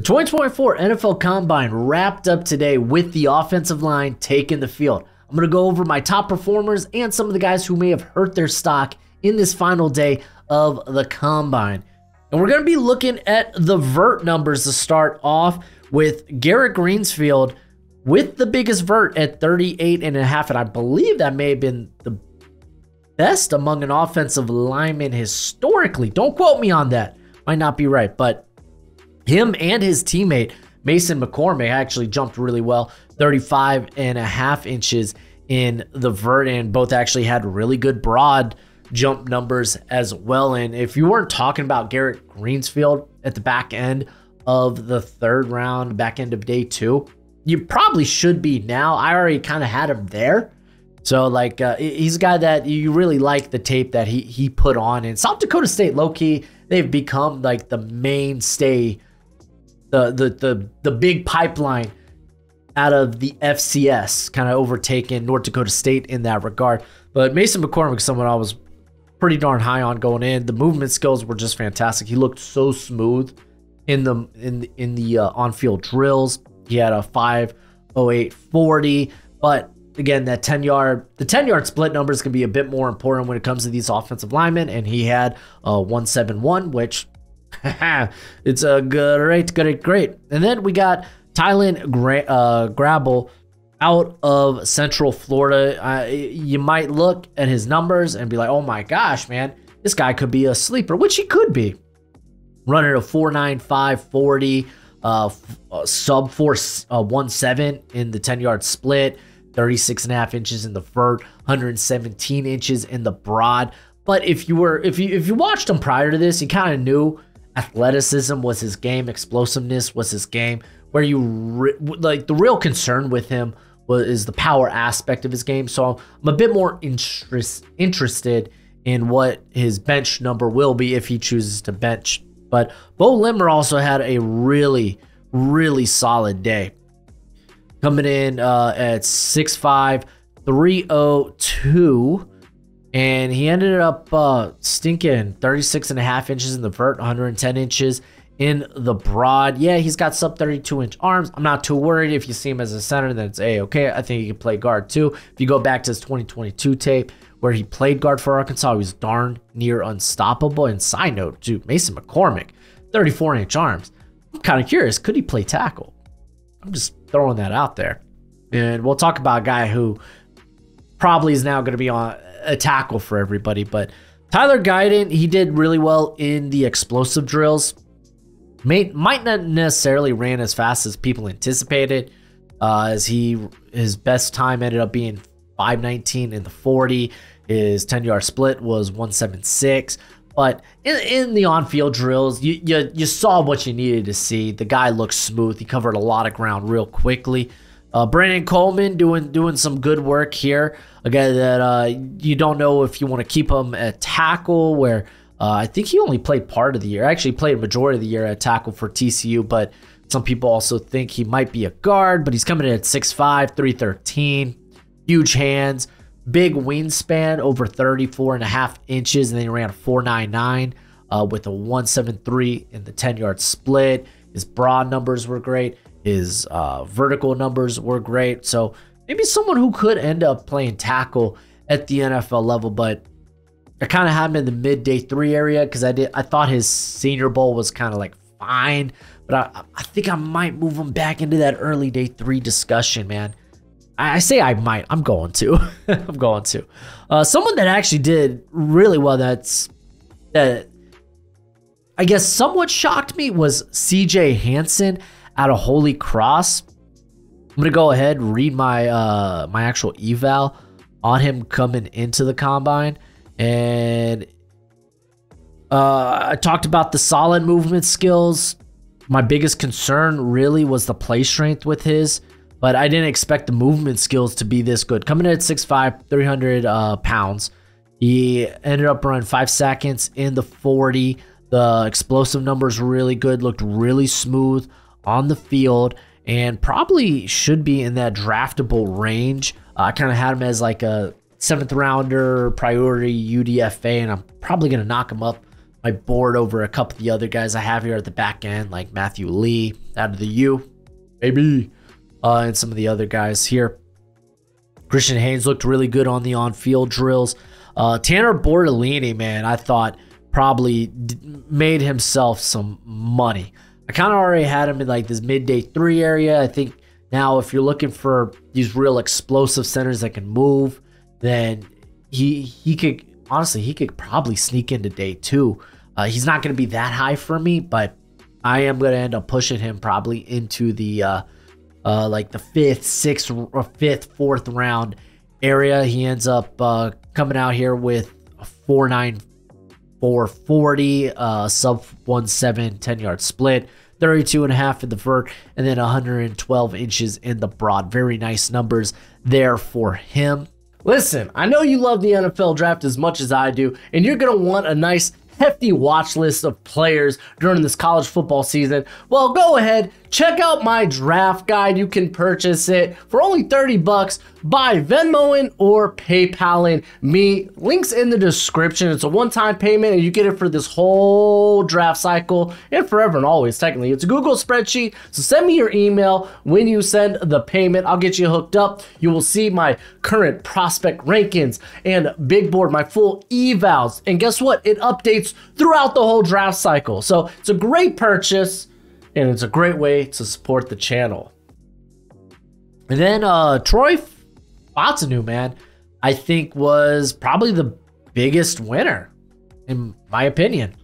The 2024 NFL Combine wrapped up today with the offensive line taking the field. I'm going to go over my top performers and some of the guys who may have hurt their stock in this final day of the Combine. And we're going to be looking at the vert numbers to start off with Garrett Greensfield with the biggest vert at 38.5. And I believe that may have been the best among an offensive lineman historically. Don't quote me on that. Might not be right, but him and his teammate, Mason McCormick, actually jumped really well, 35.5 inches in the vert, and both actually had really good broad jump numbers as well. And if you weren't talking about Garrett Greensfield at the back end of the third round, back end of day 2, you probably should be now. I already kind of had him there. So, like, he's a guy that you really like the tape that he put on. And South Dakota State, low-key, they've become, like, the mainstay, the big pipeline out of the FCS, kind of overtaken North Dakota State in that regard. But Mason McCormick is someone I was pretty darn high on going in. The movement skills were just fantastic. He looked so smooth in the on-field drills. He had a 5.0840, but again, that 10-yard split number is going to be a bit more important when it comes to these offensive linemen, and he had a 1.71, which it's a great. And then we got Tylen Grabble out of Central Florida. You might look at his numbers and be like, oh my gosh, man, this guy could be a sleeper, which he could be. Running a 4.9540, sub 4.17 in the 10-yard split, 36.5 inches in the vert, 117 inches in the broad. But if you watched him prior to this, you kind of knew athleticism was his game, explosiveness was his game. Where like the real concern with him is the power aspect of his game. So I'm a bit more interested in what his bench number will be if he chooses to bench. But Bo Limmer also had a really solid day, coming in at 6'5", 302, and he ended up stinking 36.5 inches in the vert, 110 inches in the broad. Yeah, he's got sub 32-inch arms. I'm not too worried. If you see him as a center, then it's A-okay. I think he can play guard too. If you go back to his 2022 tape where he played guard for Arkansas, he was darn near unstoppable. And side note, too, Mason McCormick, 34-inch arms. I'm kind of curious, could he play tackle? I'm just throwing that out there. And we'll talk about a guy who probably is now going to be on a tackle for everybody. But Tyler Guyton, he did really well in the explosive drills. Might not necessarily ran as fast as people anticipated, as his best time ended up being 5.19 in the 40. His 10-yard split was 1.76. But in the on-field drills, you saw what you needed to see. The guy looked smooth. He covered a lot of ground real quickly. Brandon Coleman doing some good work here. A guy that you don't know if you want to keep him at tackle, where I think he only played part of the year. Actually played a majority of the year at tackle for TCU, but some people also think he might be a guard, but he's coming in at 6'5", 313, huge hands, big wingspan, over 34.5 inches, and then he ran a 4.99 with a 1.73 in the 10-yard split. His broad numbers were great. His vertical numbers were great. So maybe someone who could end up playing tackle at the NFL level, but I kind of had him in the mid-day 3 area because I thought his Senior Bowl was kind of like fine, but I think I might move him back into that early day 3 discussion, man. I say I might. I'm going to. I'm going to. Someone that actually did really well that I guess somewhat shocked me was CJ Hansen out of Holy Cross. I'm going to go ahead and read my my actual eval on him coming into the Combine. And I talked about the solid movement skills. My biggest concern really was the play strength with his, but I didn't expect the movement skills to be this good. Coming in at 6'5", 300 pounds, he ended up running 5 seconds in the 40. The explosive numbers were really good, looked really smooth on the field, and probably should be in that draftable range. I kind of had him as like a 7th rounder priority UDFA, and I'm probably going to knock him up my board over a couple of the other guys I have here at the back end, like Matthew Lee out of the U, maybe, and some of the other guys here. Christian Haynes looked really good on the on-field drills. Tanner Bortolini, man, I thought probably made himself some money. I kind of already had him in like this midday 3 area. I think now if you're looking for these real explosive centers that can move, then he could, honestly, he could probably sneak into day 2. He's not going to be that high for me, but I am going to end up pushing him probably into the like the 5th, 6th, or 5th, 4th round area. He ends up coming out here with a 4.94 40, sub 1.7 10-yard split, 32.5 in the vert, and then 112 inches in the broad. Very nice numbers there for him. Listen, I know you love the NFL draft as much as I do, and you're going to want a nice hefty watch list of players during this college football season. Well, go ahead, check out my draft guide. You can purchase it for only $30 by Venmoing or PayPaling me. Links in the description. It's a one-time payment and you get it for this whole draft cycle and forever and always. Technically, it's a Google spreadsheet, so send me your email when you send the payment. I'll get you hooked up. You will see my current prospect rankings and big board, my full evals, and guess what? It updates throughout the whole draft cycle. So it's a great purchase and it's a great way to support the channel. And then Troy Fautanu, man, I think was probably the biggest winner in my opinion.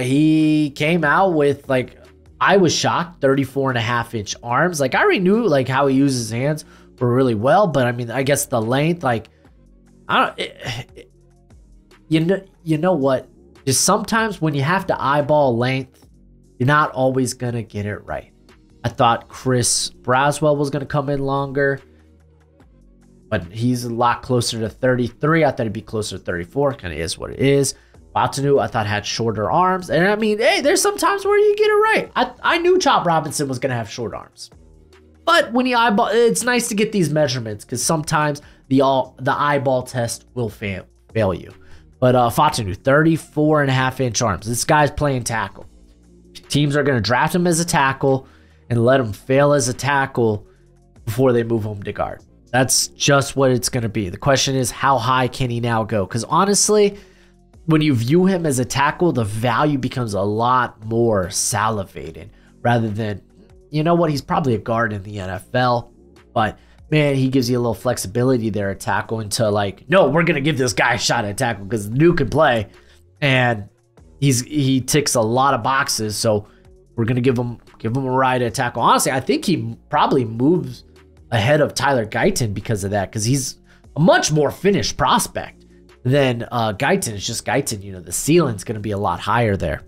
He came out with, like, I was shocked, 34.5-inch arms. Like, I already knew like how he uses his hands were really well, but I mean, I guess the length, like, I don't, you know what? Just sometimes when you have to eyeball length, you're not always going to get it right. I thought Chris Braswell was going to come in longer, but he's a lot closer to 33. I thought he'd be closer to 34. Kind of is what it is. Fautanu, I thought, had shorter arms. And I mean, hey, there's some times where you get it right. I knew Chop Robinson was going to have short arms. But when you eyeball, it's nice to get these measurements because sometimes the eyeball test will fail you. But Fautanu, 34.5-inch arms. This guy's playing tackle. Teams are going to draft him as a tackle and let him fail as a tackle before they move him to guard. That's just what it's going to be. The question is, how high can he now go? Because honestly, when you view him as a tackle, the value becomes a lot more salivating rather than, you know what, he's probably a guard in the NFL, but man, he gives you a little flexibility there at tackle into like, no, we're going to give this guy a shot at tackle because the dude can play and he ticks a lot of boxes. So we're going to give him a ride at tackle. Honestly, I think he probably moves ahead of Tyler Guyton because of that, because he's a much more finished prospect than Guyton. It's just Guyton, you know, the ceiling's going to be a lot higher there.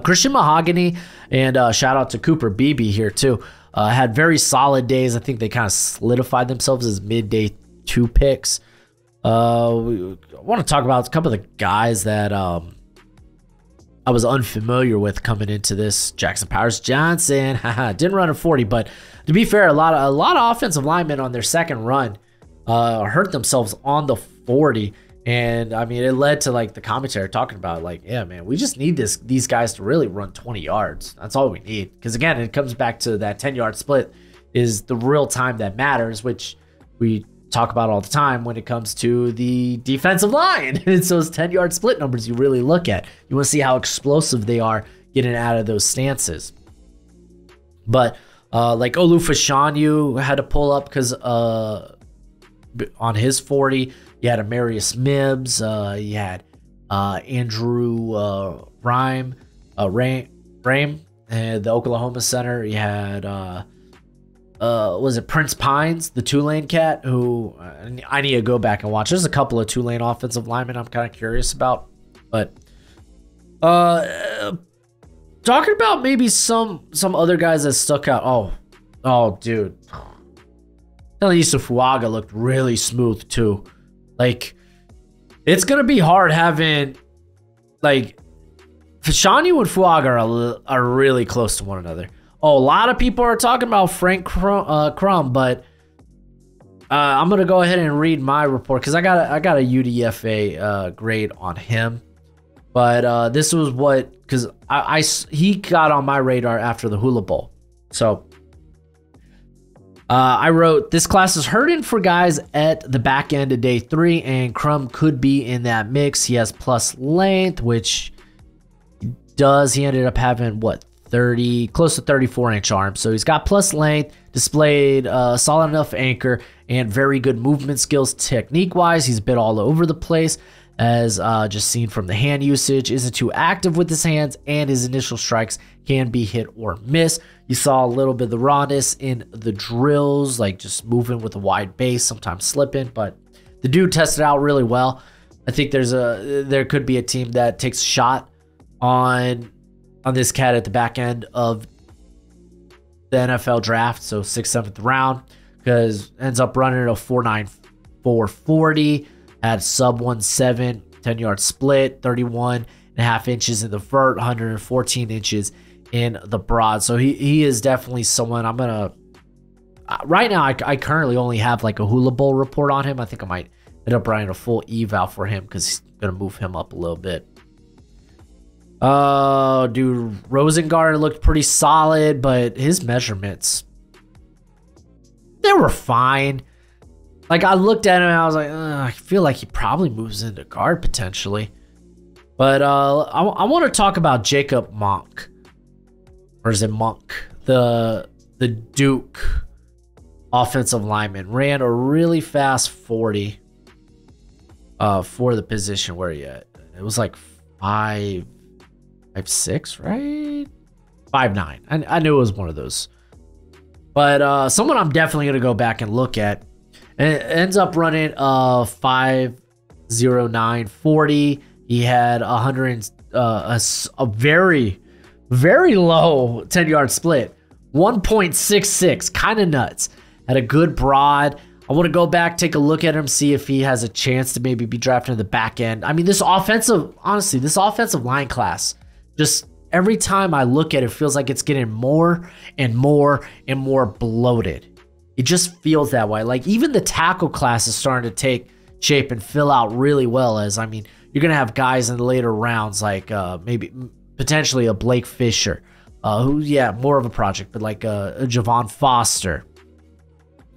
Christian Mahogany and shout out to Cooper Beebe here too. Had very solid days. I think they kind of solidified themselves as midday 2 picks. I want to talk about a couple of the guys that I was unfamiliar with coming into this. Jackson Powers Johnson didn't run a 40, but to be fair, a lot of offensive linemen on their second run hurt themselves on the 40. And I mean, it led to like the commentary talking about like, yeah, man, we just need these guys to really run 20 yards. That's all we need. Because again, it comes back to that 10-yard split is the real time that matters, which we talk about all the time when it comes to the defensive line. It's those 10-yard split numbers you really look at. You want to see how explosive they are getting out of those stances. But like Olufashanu had to pull up because on his 40, you had Amarius Mibbs, you had Andrew Rame, and the Oklahoma center. You had was it Prince Pines, the Tulane cat, who I need to go back and watch. There's a couple of Tulane offensive linemen I'm kind of curious about, but talking about maybe some other guys that stuck out. Oh, dude, Elisa Fuaga looked really smooth too. Like, it's gonna be hard having like Fashanu and Fuaga are really close to one another. Oh, a lot of people are talking about Frank Crum, but I'm gonna go ahead and read my report because I got a UDFA grade on him. But this was what, because he got on my radar after the Hula Bowl. So I wrote, this class is hurting for guys at the back end of day 3, and Crum could be in that mix. He has plus length, which he does. He ended up having, what, 30, close to 34-inch arms. So he's got plus length, displayed a solid enough anchor, and very good movement skills technique-wise. He's a bit all over the place, as just seen from the hand usage. Isn't too active with his hands, and his initial strikes can be hit or miss. You saw a little bit of the rawness in the drills, like just moving with a wide base, sometimes slipping, but the dude tested out really well. I think there could be a team that takes a shot on this cat at the back end of the NFL draft, so 6th, 7th round, because ends up running a 4.9 440, had sub 1.7, 10-yard split, 31.5 inches in the vert, 114 inches in the broad. So he is definitely someone I'm gonna right now. I currently only have like a Hula Bowl report on him. I think I might end up writing a full eval for him because he's gonna move him up a little bit. Dude, Rosengard looked pretty solid, but his measurements, they were fine. Like, I looked at him and I was like, I feel like he probably moves into guard potentially. But I want to talk about Jacob Monk. Or is it Monk? The Duke offensive lineman. Ran a really fast 40 for the position. Where he at? It was like 5'6", right? 5'9". I knew it was one of those. But someone I'm definitely going to go back and look at. And it ends up running 5.09 40. He had a very, very low 10-yard split. 1.66, kind of nuts. Had a good broad. I want to go back, take a look at him, see if he has a chance to maybe be drafted in the back end. I mean, this offensive line class, just every time I look at it, feels like it's getting more and more and more bloated. It just feels that way. Like, even the tackle class is starting to take shape and fill out really well. As, I mean, you're going to have guys in the later rounds like maybe potentially a Blake Fisher, who, yeah, more of a project, but like a Javon Foster.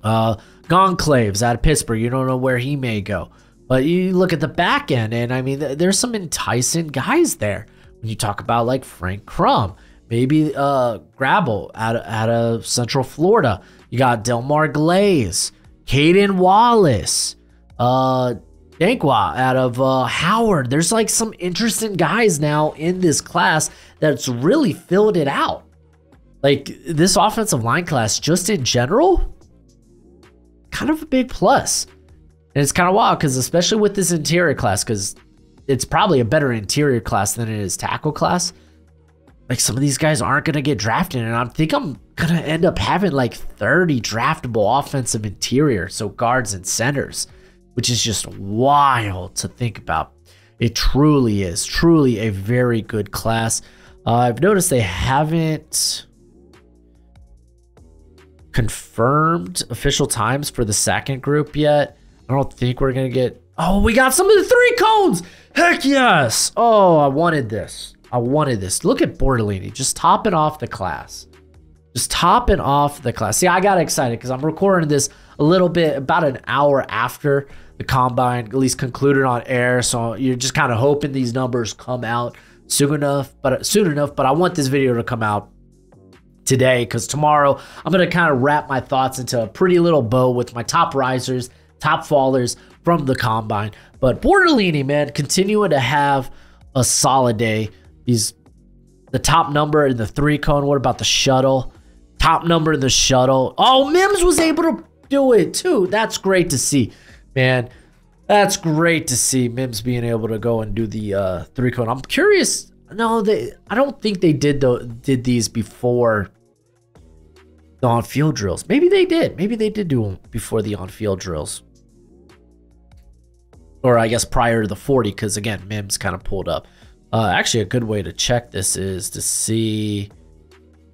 Gonclaves out of Pittsburgh. You don't know where he may go. But you look at the back end, and I mean, there's some enticing guys there. When you talk about like Frank Crum, maybe Grabble out of Central Florida. You got Delmar Glaze, Caden Wallace, Dankwa out of Howard. There's like some interesting guys now in this class that's really filled it out. Like, this offensive line class, just in general, kind of a big plus. And it's kind of wild because, especially with this interior class, because it's probably a better interior class than it is tackle class. Like, some of these guys aren't going to get drafted, and I think I'm going to end up having like 30 draftable offensive interior, so guards and centers, which is just wild to think about. It truly is, truly a very good class. I've noticed they haven't confirmed official times for the second group yet. I don't think we're going to get... Oh, we got some of the 3 cones! Heck yes! Oh, I wanted this. Look at Bortolini just topping off the class. See, I got excited because I'm recording this a little bit, about an hour after the combine, at least concluded on air. So you're just kind of hoping these numbers come out soon enough. But I want this video to come out today, because tomorrow I'm going to kind of wrap my thoughts into a pretty little bow with my top risers, top fallers from the combine. But Bortolini, man, continuing to have a solid day. He's the top number in the 3 cone. What about the shuttle? Top number in the shuttle. Oh, Mims was able to do it too. That's great to see, man. That's great to see Mims being able to go and do the 3 cone. I'm curious. No, I don't think they did these before the on-field drills. Maybe they did. Maybe they did do them before the on-field drills. Or I guess prior to the 40, because again, Mims kind of pulled up. Actually, a good way to check this is to see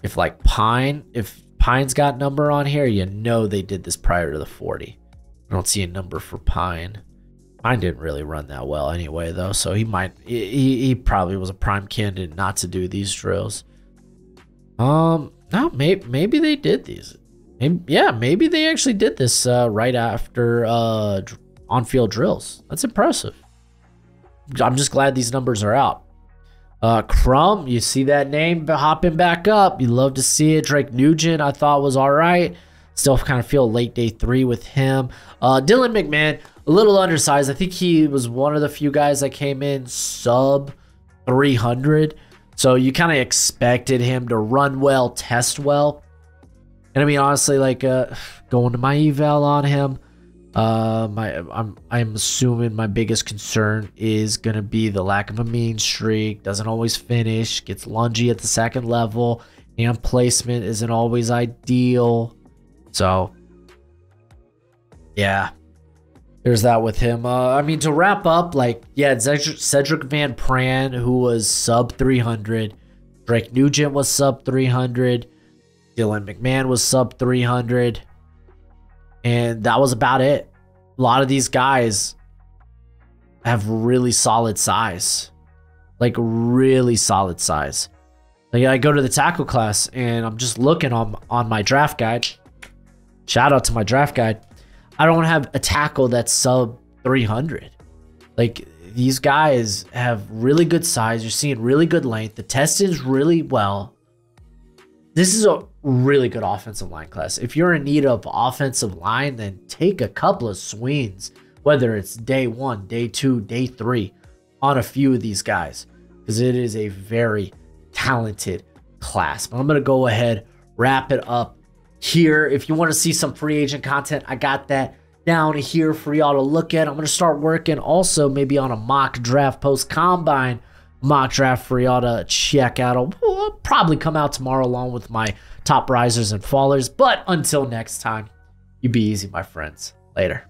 if like if Pine's got number on here, you know they did this prior to the 40. I don't see a number for Pine. Mine didn't really run that well anyway, though, so he probably was a prime candidate not to do these drills. No, maybe they did these. Maybe they actually did this right after on-field drills. That's impressive. I'm just glad these numbers are out. Crumb, you see that name hopping back up. You love to see it. Drake Nugent, I thought was all right. Still kind of feel late day 3 with him. Dylan McMahon, a little undersized. I think he was one of the few guys that came in sub 300. So you kind of expected him to run well, test well. And I mean, honestly, like going to my eval on him, I'm assuming my biggest concern is gonna be the lack of a mean streak. Doesn't always finish. Gets lungy at the second level. And placement isn't always ideal. So, yeah, there's that with him. I mean, to wrap up, like, yeah, Cedric Van Pran, who was sub 300. Drake Nugent was sub 300. Dylan McMahon was sub 300. And that was about it. A lot of these guys have really solid size. Like, really solid size. Like, I go to the tackle class, and I'm just looking on my draft guide. Shout out to my draft guide. I don't have a tackle that's sub 300. Like, these guys have really good size. You're seeing really good length. The test is really well. This is a really good offensive line class. If you're in need of offensive line, then take a couple of swings, whether it's day 1, day 2, day 3, on a few of these guys, because it is a very talented class. But I'm going to go ahead, wrap it up here. If you want to see some free agent content, I got that down here for y'all to look at. I'm going to start working also maybe on a mock draft post combine mock draft for y'all to check out. I'll probably come out tomorrow along with my top risers and fallers. But until next time, you be easy, my friends. Later.